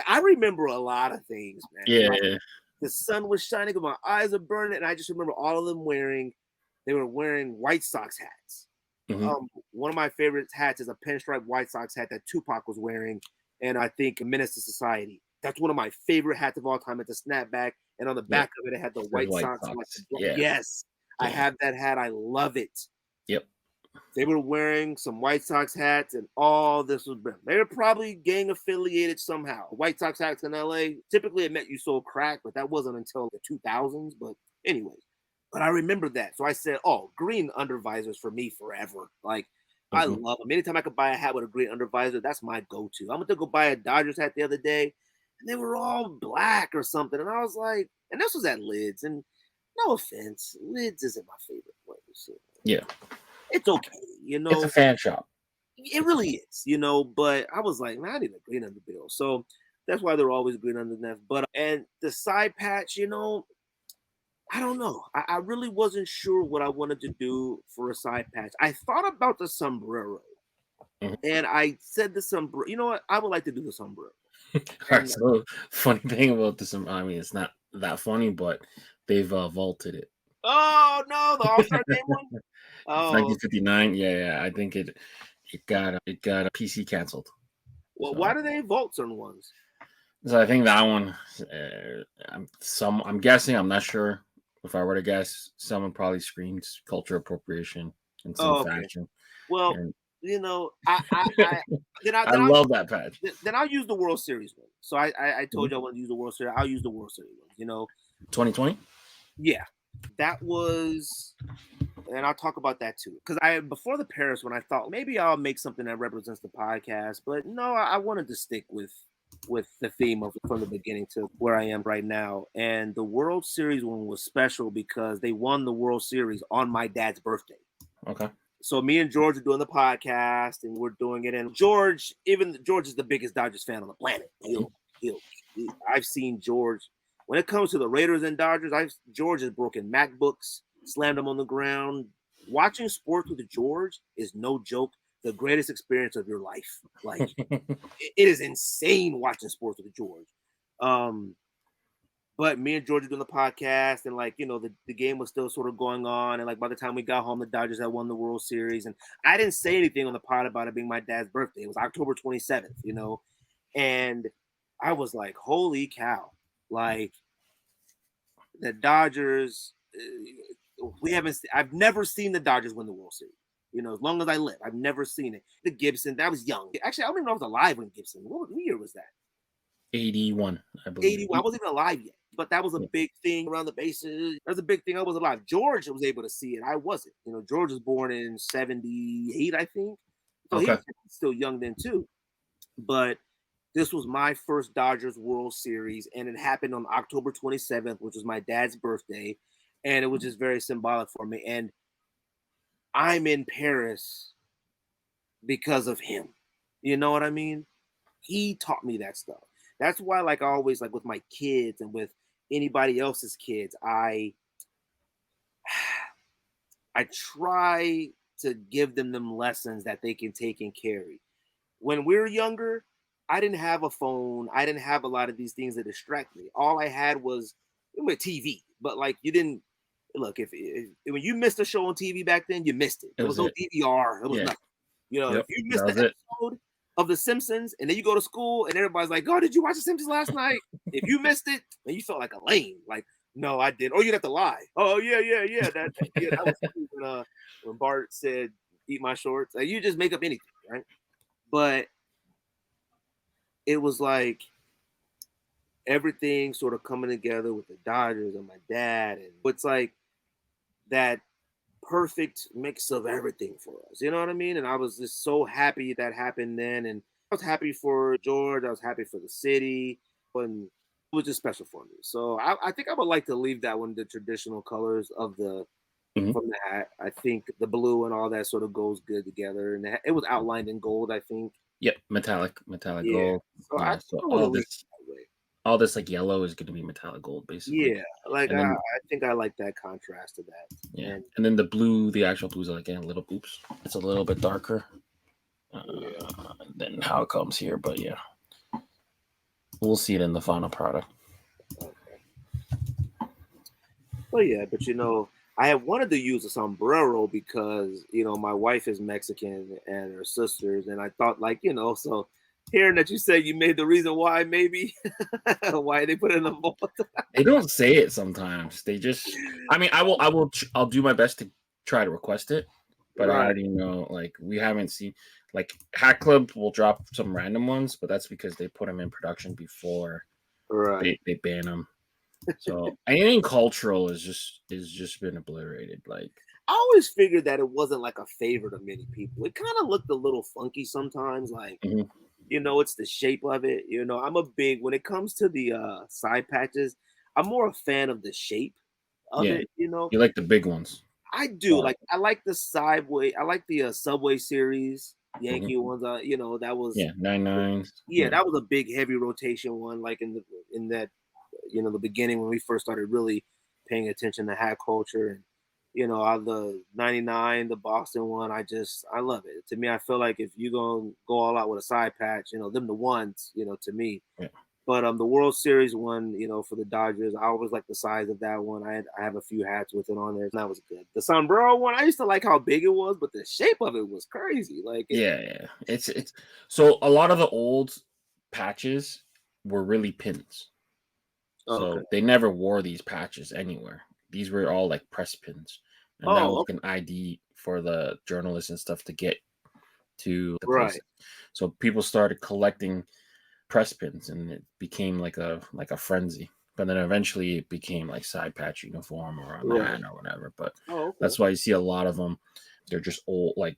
I remember a lot of things, man. Yeah. Like, the sun was shining, but my eyes are burning, and I just remember all of them they were wearing White Sox hats. One of my favorite hats is a pinstripe White Sox hat that Tupac was wearing, and I think Menace to Society. That's one of my favorite hats of all time. It's a snapback, and on the back of it had the White Sox. Yes, I have that hat. I love it. Yep. They were wearing some White Sox hats, and all this was. They were probably gang affiliated somehow. White Sox hats in LA. Typically, it meant you sold crack, but that wasn't until the 2000s. But anyways, but I remember that. So I said, "Oh, green under visors for me forever." Like, I love them. Anytime I could buy a hat with a green under visor, that's my go-to. I went to go buy a Dodgers hat the other day, and they were all black or something, and I was like, and this was at Lids, and no offense, Lids isn't my favorite place. Yeah. It's okay, you know. It's a fan shop. It really is, you know. But I was like, man, I need a green underbill. So that's why they're always green underneath. But and the side patch, you know, I don't know. I really wasn't sure what I wanted to do for a side patch. I thought about the sombrero, and I said the sombrero. You know what? I would like to do the sombrero. All right. So funny thing about this, I mean, it's not that funny, but they've vaulted it. Oh no, the All-Star Game one. Oh, 1959. Yeah. I think it got a PC canceled. Well, so, why do they vault certain ones? So I think that one. I'm guessing. I'm not sure. If I were to guess, someone probably screams culture appropriation in some fashion. Well, and, you know, I love that patch. Then I'll use the World Series one. So I told you I want to use the World Series. I'll use the World Series one. You know, 2020. Yeah, that was, and I'll talk about that too. Because before the Paris one, I thought maybe I'll make something that represents the podcast, but no, I wanted to stick with the theme of from the beginning to where I am right now. And the World Series one was special because they won the World Series on my dad's birthday. Okay. So me and George are doing the podcast, and we're doing it. And George is the biggest Dodgers fan on the planet. I've seen George. When it comes to the Raiders and Dodgers, George has broken MacBooks, slammed them on the ground. Watching sports with George is no joke. The greatest experience of your life. Like, it is insane watching sports with George. But me and George were doing the podcast, and like, the game was still sort of going on. And like by the time we got home, the Dodgers had won the World Series. And I didn't say anything on the pod about it being my dad's birthday. It was October 27th, and I was like, holy cow. Like the Dodgers, I've never seen the Dodgers win the World Series. As long as I live, I've never seen it. The Gibson, that was young. Actually, I don't even know if I was alive when Gibson. What year was that? 81, I believe. 81. I wasn't even alive yet. But that was a big thing around the bases. That was a big thing. I was alive. George was able to see it. I wasn't. George was born in 78, I think. So he was still young then too. But this was my first Dodgers World Series, and it happened on October 27th, which was my dad's birthday. And it was just very symbolic for me. And I'm in Paris because of him. You know what I mean? He taught me that stuff. That's why, like, I always, like, with my kids and with anybody else's kids, I try to give them lessons that they can take and carry. When we were younger, I didn't have a phone. I didn't have a lot of these things that distract me. All I had was TV. But like, you didn't look if when you missed a show on TV back then, you missed it. There was no DVR. It was nothing. If you missed the episode of The Simpsons, and then you go to school, and everybody's like, "Oh, did you watch The Simpsons last night?" If you missed it, then you felt like a lame. Like, no, I didn't. Or you'd have to lie. Oh, yeah. That was when Bart said, "Eat my shorts." Like, you just make up anything, right? But it was like everything sort of coming together with the Dodgers and my dad, and it's like that perfect mix of everything for us. You know what I mean? And I was just so happy that happened then. And I was happy for George. I was happy for the city. And it was just special for me. So I think I would like to leave that one, the traditional colors of from the hat. I think the blue and all that sort of goes good together. And it was outlined in gold, I think. Yep, metallic gold. So, all this like yellow is going to be metallic gold, basically. Yeah, like I think I like that contrast to that. Yeah, and then the blue, the actual blue is like a little oops. It's a little bit darker than how it comes here, but yeah, we'll see it in the final product. Okay. Well, yeah, but I had wanted to use a sombrero because my wife is Mexican and her sisters, and I thought so. Hearing that you said you made the reason why, maybe why they put it in the vault. They don't say it sometimes. They just. I mean, I'll do my best to try to request it, but I already know. Like, we haven't seen. Like, Hat Club will drop some random ones, but that's because they put them in production before they ban them. So anything cultural is just been obliterated. Like, I always figured that it wasn't like a favorite of many people. It kind of looked a little funky sometimes, like. It's the shape of it. I'm a big, when it comes to the side patches, I'm more a fan of the shape of it. You like the big ones. I do. Like, I like the Subway. I like the Subway series, Yankee ones. That was 99s. Yeah, that was a big heavy rotation one. Like in that, the beginning when we first started really paying attention to hat culture. And the 99, the Boston one, I love it. To me, I feel like if you're going to go all out with a side patch, them the ones, to me. Yeah. But the World Series one, for the Dodgers, I always like the size of that one. I have a few hats with it on there, and that was good. The sombrero one, I used to like how big it was, but the shape of it was crazy. Like, it's so a lot of the old patches were really pins. So they never wore these patches anywhere. These were all like press pins. And that was an ID for the journalists and stuff to get to the places. So people started collecting press pins, and it became like a frenzy. But then eventually it became like side patch uniform or a man or whatever. But that's why you see a lot of them. They're just old. Like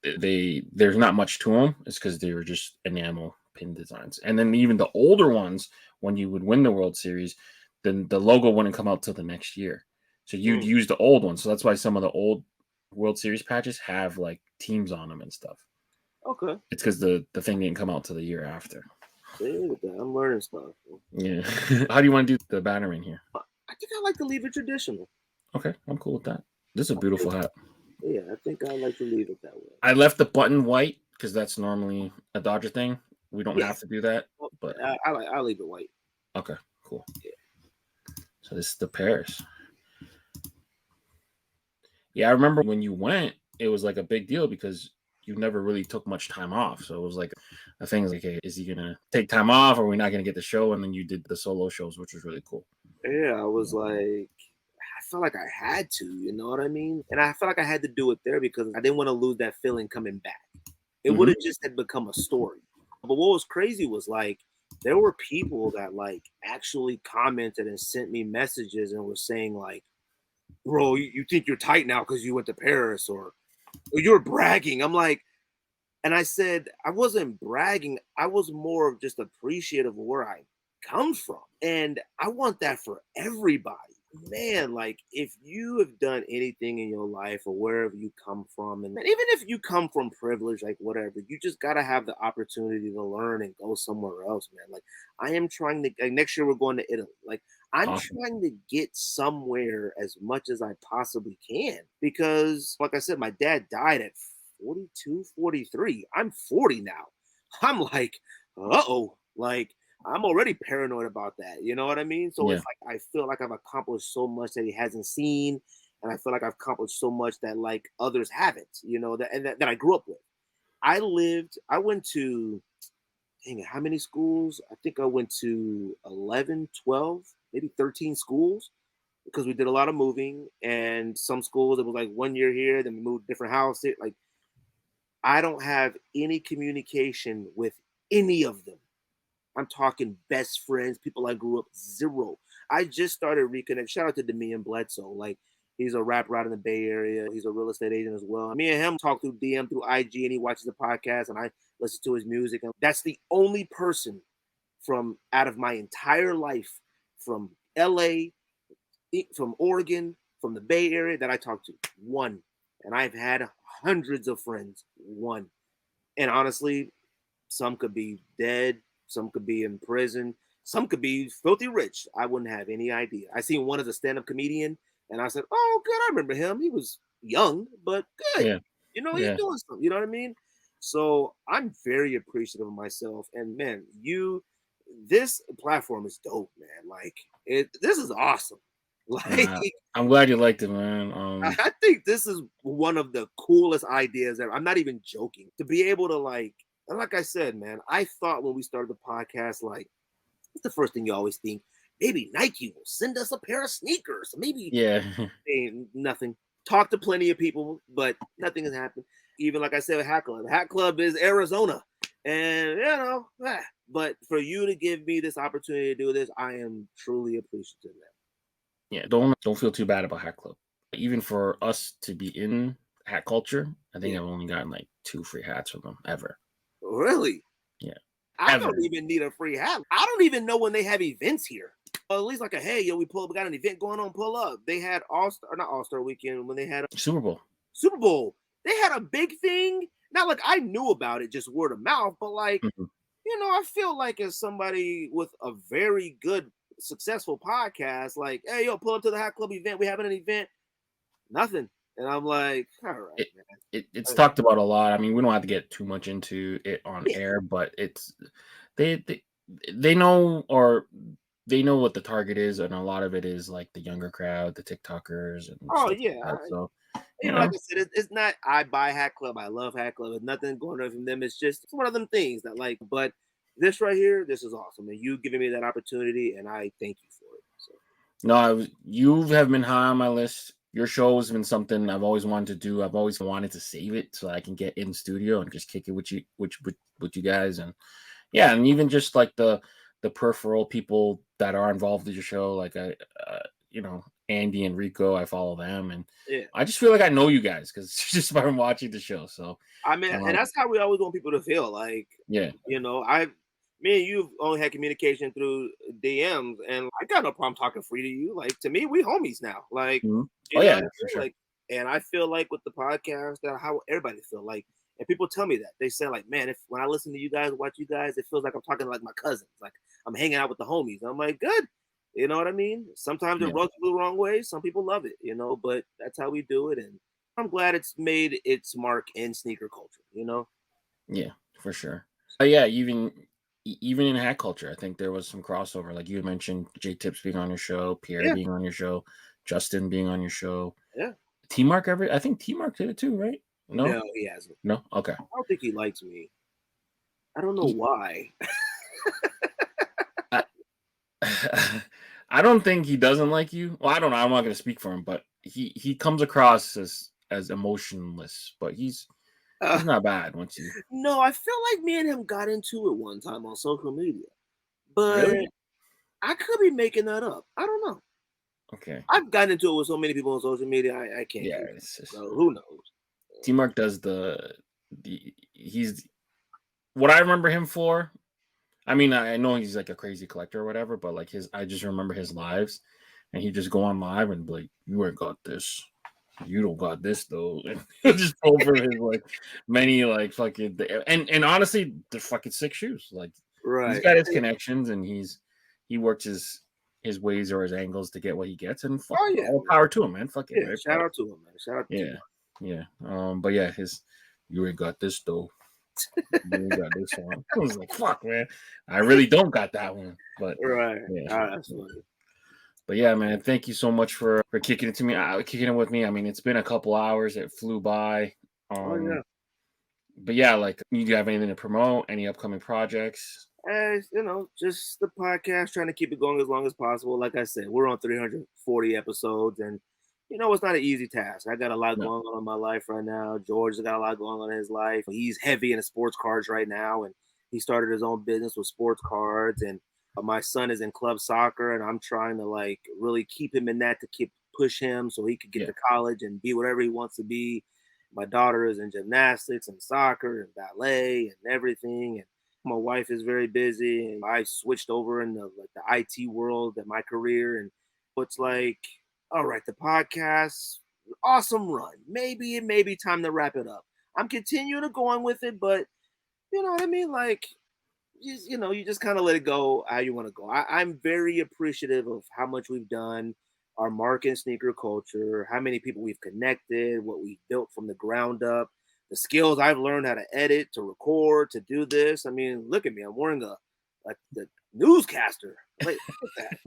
there's not much to them. It's because they were just enamel pin designs. And then even the older ones, when you would win the World Series, then the logo wouldn't come out till the next year. So you'd use the old one. So that's why some of the old World Series patches have like teams on them and stuff. Okay. It's because the thing didn't come out till the year after. I'm learning stuff. Yeah. How do you want to do the battering here? I think I like to leave it traditional. Okay, I'm cool with that. This is a beautiful hat. Yeah, I think I like to leave it that way. I left the button white because that's normally a Dodger thing. We don't have to do that. But I leave it white. Okay, cool. Yeah. So this is the Paris. Yeah, I remember when you went, it was like a big deal because you never really took much time off. So it was like a thing like, hey, is he gonna take time off or are we not gonna get the show? And then you did the solo shows, which was really cool. Yeah, I was like, I felt like I had to, you know what I mean? And I felt like I had to do it there because I didn't want to lose that feeling coming back. It would have just had become a story. But what was crazy was like there were people that like actually commented and sent me messages and were saying like, bro, you think you're tight now because you went to Paris or you're bragging. I'm like, and I said, I wasn't bragging. I was more of just appreciative of where I come from. And I want that for everybody. Man, like if you have done anything in your life or wherever you come from, and even if you come from privilege, like whatever, you just got to have the opportunity to learn and go somewhere else, man. Like I am trying to, like next year we're going to Italy. Like I'm trying to get somewhere as much as I possibly can because, like I said, my dad died at 42, 43. I'm 40 now. I'm like, uh-oh, like I'm already paranoid about that. You know what I mean? So it's like I feel like I've accomplished so much that he hasn't seen, and I feel like I've accomplished so much that like others haven't. You know that I grew up with. I went to, dang it, how many schools? I think I went to 11, 12, maybe 13 schools because we did a lot of moving, and some schools it was like 1 year here, then we moved different houses. Like I don't have any communication with any of them. I'm talking best friends, people I grew up, zero. I just started reconnect. Shout out to Damian Bledsoe. Like he's a rapper out in the Bay Area. He's a real estate agent as well. Me and him talk through DM, through IG, and he watches the podcast and I listen to his music. And that's the only person from out of my entire life, from LA, from Oregon, from the Bay Area that I talk to. One. And I've had hundreds of friends. One. And honestly, some could be dead, some could be in prison, some could be filthy rich. I wouldn't have any idea. I seen one as a stand-up comedian, and I said, "Oh, good, I remember him. He was young, but good. Yeah. You know, he's doing something. You know what I mean?" So I'm very appreciative of myself. And man, this platform is dope, man. Like this is awesome. Like I'm glad you liked it, man. I think this is one of the coolest ideas ever. I'm not even joking. To be able to like I said, man, I thought when we started the podcast, like, what's the first thing you always think? Maybe Nike will send us a pair of sneakers. Maybe nothing. Talk to plenty of people, but nothing has happened. Even like I said, Hat Club. Hat Club is Arizona. And but for you to give me this opportunity to do this, I am truly appreciative of that. Yeah, don't feel too bad about Hat Club. Even for us to be in hat culture, I think I've only gotten like 2 free hats from them ever. Really? Yeah. I don't even need a free hat. I don't even know when they have events here. Well, at least like hey, we got an event going on, pull up. They had not All-Star weekend when they had a Super Bowl. Super Bowl. They had a big thing. Not like I knew about it, just word of mouth, but like, you know, I feel like as somebody with a very good, successful podcast, like, hey, pull up to the Hat Club event. We having an event. Nothing. And I'm like, all right, man. It's talked about a lot. I mean, we don't have to get too much into it on air, but it's they know, or they know what the target is, and a lot of it is like the younger crowd, the TikTokers, and like that. So you know, like I said, it's not I buy Hat Club, I love Hat Club. There's nothing going on from them. It's just one of them things that like, but this right here, this is awesome, and you giving me that opportunity, and I thank you for it. So no, you have been high on my list. Your show has been something I've always wanted to do. I've always wanted to save it so I can get in studio and just kick it with you guys. And yeah, and even just like the peripheral people that are involved in your show, like Andy and Rico, I follow them, and I just feel like I know you guys because just by watching the show. So I mean, and that's how we always want people to feel. Like, you know, me and you've only had communication through DMs, and I got no problem talking free to you. Like to me, we homies now. Like, for sure. Like, and I feel like with the podcast, that how everybody feel like, and people tell me that they say like, man, when I listen to you guys, watch you guys, it feels like I'm talking to like my cousins, like I'm hanging out with the homies. And I'm like, good. You know what I mean? Sometimes it rubs the wrong way. Some people love it, you know, but that's how we do it. And I'm glad it's made its mark in sneaker culture, you know? Yeah, for sure. Yeah, even even in hat culture, I think there was some crossover. Like you had mentioned, J Tips being on your show, Pierre being on your show, Justin being on your show. Yeah. T Mark, I think T Mark did it too, right? No, he hasn't. No? Okay. I don't think he likes me. I don't know why. I, I don't think he doesn't like you. Well, I don't know. I'm not going to speak for him, but he comes across as emotionless, but he's not bad once you. No, I feel like me and him got into it one time on social media, but Really? I could be making that up. I don't know. Okay. I've gotten into it with so many people on social media. I can't. Yeah. It's just, so who knows? T Mark does he's what I remember him for. I mean, I know he's like a crazy collector or whatever, but like I just remember his lives, and he just go on live and be like, "You ain't got this, you don't got this though," and he'll just go over his like many like fucking and honestly, they're fucking sick shoes. Like Right. he's got his connections, and he works his ways or his angles to get what he gets, and all power to him, man. Fuck it, right? Shout out to him, man. Shout out to him. Yeah. But yeah, you ain't got this though. You ain't got this one. I was like, fuck, man. I really don't got that one. But right. Yeah. That's funny. But yeah, man, thank you so much for kicking it with me. I mean, it's been a couple hours. It flew by. But yeah, like, you have anything to promote? Any upcoming projects? As just the podcast, trying to keep it going as long as possible. Like I said, we're on 340 episodes, and it's not an easy task. I got a lot going on in my life right now. George's got a lot going on in his life. He's heavy into sports cards right now, and he started his own business with sports cards. And my son is in club soccer, and I'm trying to like really keep him in that to push him so he could get to college and be whatever he wants to be. My daughter is in gymnastics and soccer and ballet and everything. And my wife is very busy, and I switched over in the IT world at my career. And it's like, all right, the podcast, awesome run. Maybe it may be time to wrap it up. I'm continuing to go on with it, but you know what I mean? Like, you just kind of let it go how you want to go. I'm very appreciative of how much we've done, our market and sneaker culture, how many people we've connected, what we've built from the ground up, the skills I've learned how to edit, to record, to do this. I mean, look at me. I'm wearing the newscaster. Wait, what's that?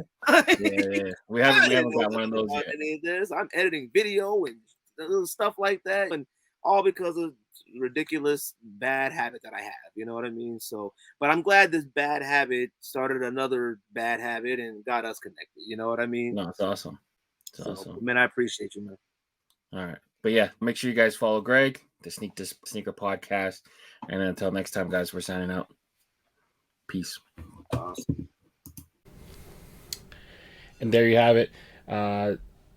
Yeah. We haven't got one of those yet. Any of this. I'm editing video and stuff like that, and all because of ridiculous bad habit that I have. You know what I mean? So, but I'm glad this bad habit started another bad habit and got us connected. You know what I mean? No, it's awesome. It's awesome. Man, I appreciate you, man. All right. But yeah, make sure you guys follow Greg, the Sneaker Podcast. And until next time, guys, we're signing out. Peace. Awesome. And there you have it.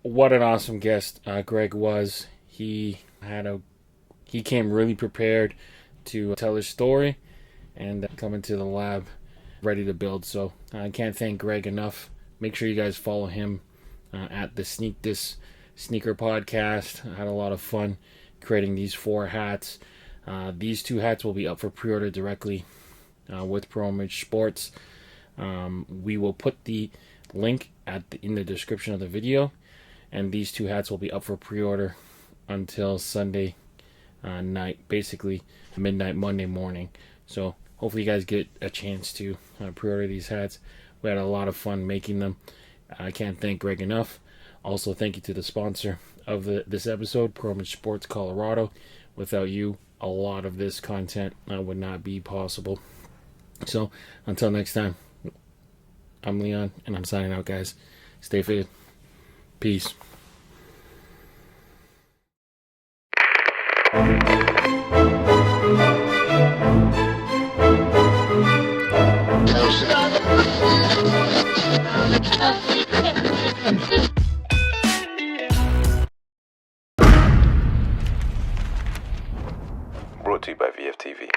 What an awesome guest Greg was. He came really prepared to tell his story and come into the lab ready to build. So I can't thank Greg enough. Make sure you guys follow him at the Sneaker Podcast. I had a lot of fun creating these 4 hats. These 2 hats will be up for pre-order directly with Preorder Sports. We will put the link in the description of the video, and these 2 hats will be up for pre-order until Sunday night, basically midnight Monday morning. So hopefully you guys get a chance to pre-order these hats. We had a lot of fun making them. I can't thank Greg enough. Also, thank you to the sponsor of this episode, Preorder Sports Colorado. Without you, a lot of this content would not be possible. So until next time, I'm Leon, and I'm signing out, guys. Stay fit. Peace. Brought to you by VFTV.